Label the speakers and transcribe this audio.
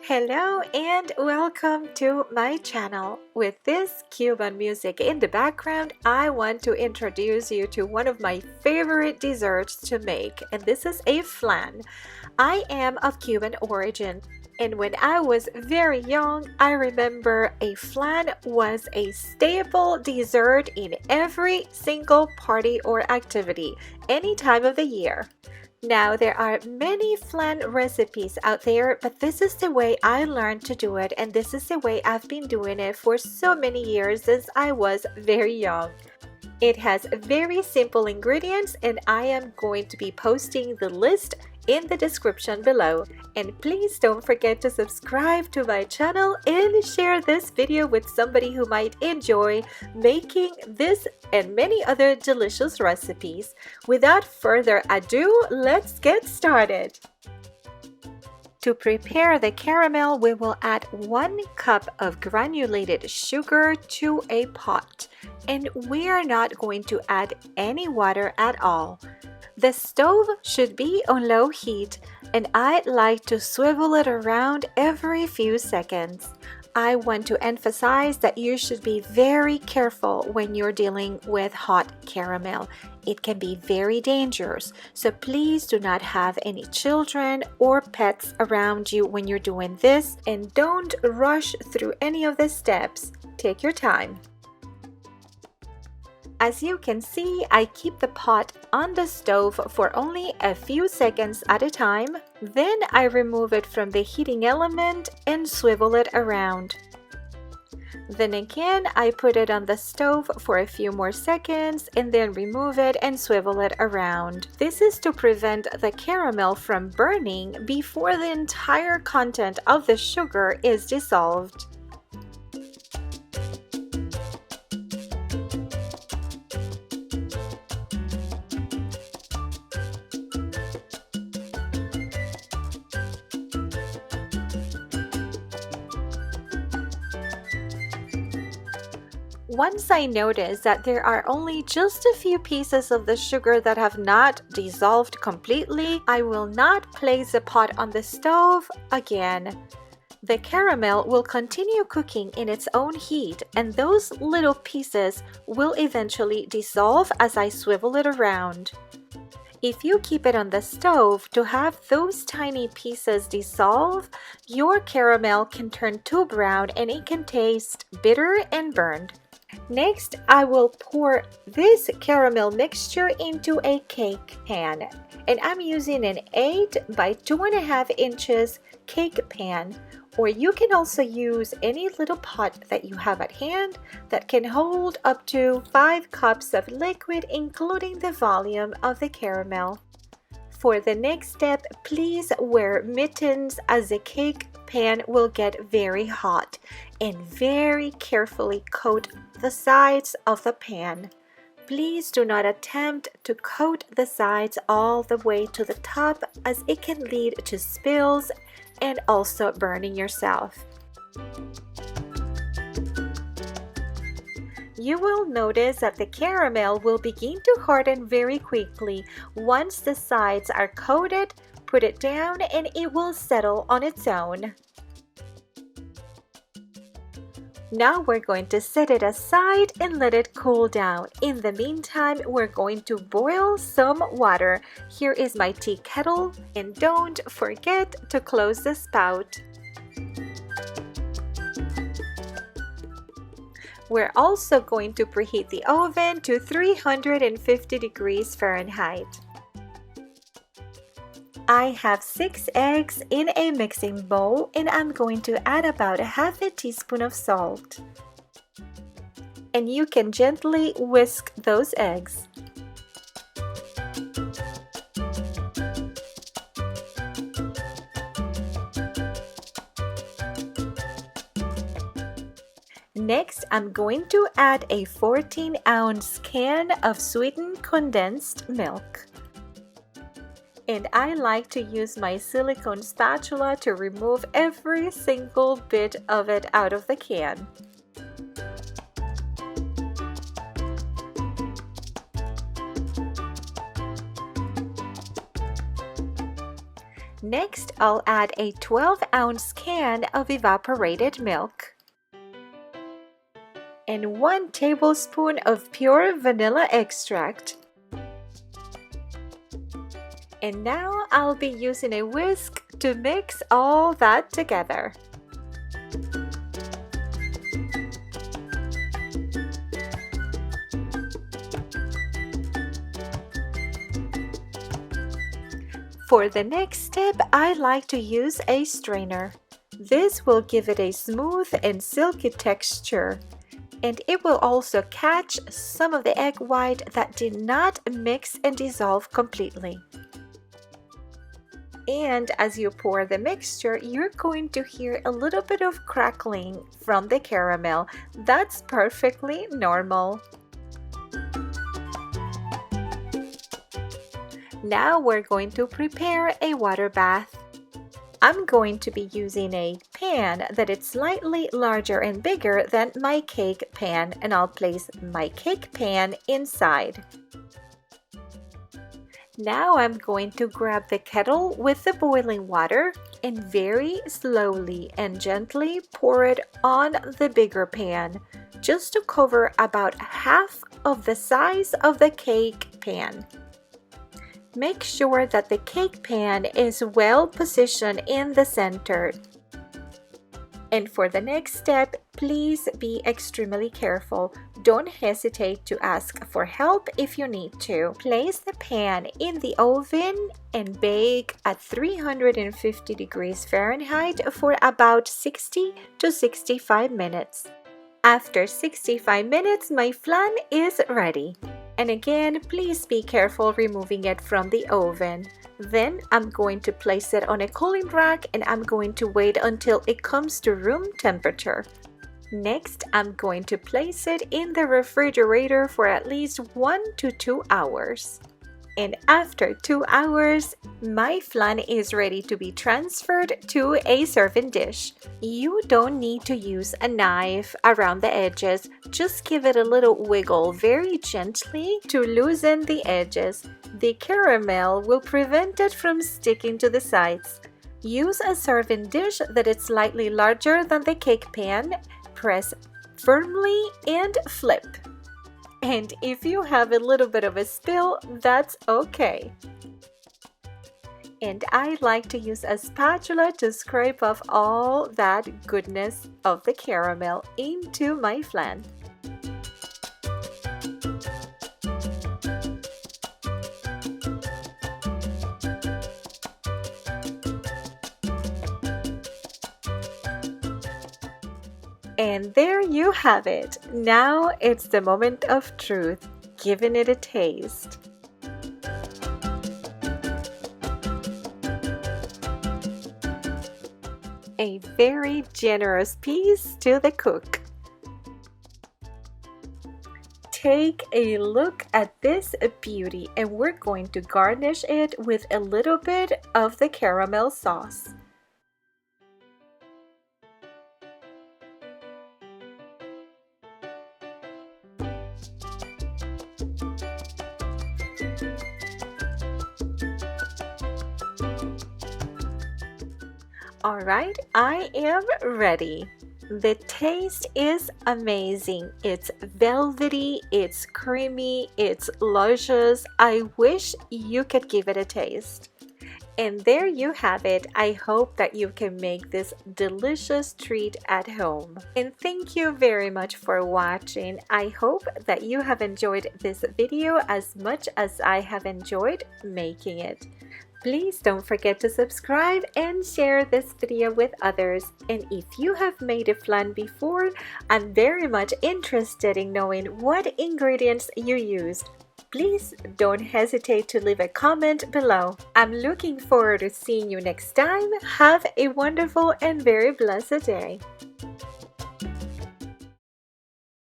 Speaker 1: Hello and welcome to my channel. With this Cuban music in the background, I want to introduce you to one of my favorite desserts to make, and this is a flan. I am of Cuban origin, and when I was very young, I remember a flan was a staple dessert in every single party or activity, any time of the year. Now, there are many flan recipes out there, but this is the way I learned to do it, and this is the way I've been doing it for so many years since I was very young. It has very simple ingredients, and I am going to be posting the list in the description below. And please don't forget to subscribe to my channel and share this video with somebody who might enjoy making this and many other delicious recipes. Without further ado, let's get started. To prepare the caramel, we will add 1 cup of granulated sugar to a pot, and we are not going to add any water at all. The stove should be on low heat, and I like to swivel it around every few seconds. I want to emphasize that you should be very careful when you're dealing with hot caramel. It can be very dangerous, so please do not have any children or pets around you when you're doing this, and don't rush through any of the steps. Take your time. As you can see, I keep the pot on the stove for only a few seconds at a time. Then I remove it from the heating element and swivel it around. Then again, I put it on the stove for a few more seconds and then remove it and swivel it around. This is to prevent the caramel from burning before the entire content of the sugar is dissolved. Once I notice that there are only just a few pieces of the sugar that have not dissolved completely, I will not place the pot on the stove again. The caramel will continue cooking in its own heat, and those little pieces will eventually dissolve as I swivel it around. If you keep it on the stove to have those tiny pieces dissolve, your caramel can turn too brown and it can taste bitter and burned. Next, I will pour this caramel mixture into a cake pan, and I'm using an 8 by 2.5 inches cake pan, or you can also use any little pot that you have at hand that can hold up to 5 cups of liquid, including the volume of the caramel. For the next step, please wear mittens as the cake pan will get very hot, and very carefully coat the sides of the pan. Please do not attempt to coat the sides all the way to the top, as it can lead to spills and also burning yourself. You will notice that the caramel will begin to harden very quickly. Once the sides are coated, put it down and it will settle on its own. Now we're going to set it aside and let it cool down. In the meantime, we're going to boil some water. Here is my tea kettle, and don't forget to close the spout. We're also going to preheat the oven to 350 degrees Fahrenheit. I have 6 eggs in a mixing bowl, and I'm going to add about 1/2 teaspoon of salt. And you can gently whisk those eggs. Next, I'm going to add a 14-ounce can of sweetened condensed milk. And I like to use my silicone spatula to remove every single bit of it out of the can. Next, I'll add a 12-ounce can of evaporated milk and 1 tablespoon of pure vanilla extract. And now I'll be using a whisk to mix all that together. For the next step, I like to use a strainer. This will give it a smooth and silky texture, and it will also catch some of the egg white that did not mix and dissolve completely. And as you pour the mixture, you're going to hear a little bit of crackling from the caramel. That's perfectly normal. Now we're going to prepare a water bath. I'm going to be using a pan that is slightly larger and bigger than my cake pan, and I'll place my cake pan inside. Now I'm going to grab the kettle with the boiling water and very slowly and gently pour it on the bigger pan, just to cover about half of the size of the cake pan. Make sure that the cake pan is well positioned in the center. And for the next step, please be extremely careful. Don't hesitate to ask for help if you need to. Place the pan in the oven and bake at 350 degrees Fahrenheit for about 60 to 65 minutes. After 65 minutes, my flan is ready. And again, please be careful removing it from the oven. Then I'm going to place it on a cooling rack and I'm going to wait until it comes to room temperature. Next, I'm going to place it in the refrigerator for at least 1 to 2 hours. And after 2 hours, my flan is ready to be transferred to a serving dish. You don't need to use a knife around the edges. Just give it a little wiggle very gently to loosen the edges. The caramel will prevent it from sticking to the sides. Use a serving dish that is slightly larger than the cake pan. Press firmly and flip. And if you have a little bit of a spill, that's okay. And I like to use a spatula to scrape off all that goodness of the caramel into my flan. And there you have it. Now it's the moment of truth, giving it a taste. A very generous piece to the cook. Take a look at this beauty, and we're going to garnish it with a little bit of the caramel sauce. Alright, I am ready. The taste is amazing. It's velvety, it's creamy, it's luscious. I wish you could give it a taste. And there you have it. I hope that you can make this delicious treat at home. And thank you very much for watching. I hope that you have enjoyed this video as much as I have enjoyed making it. Please don't forget to subscribe and share this video with others. And if you have made a flan before, I'm very much interested in knowing what ingredients you used. Please don't hesitate to leave a comment below. I'm looking forward to seeing you next time. Have a wonderful and very blessed day.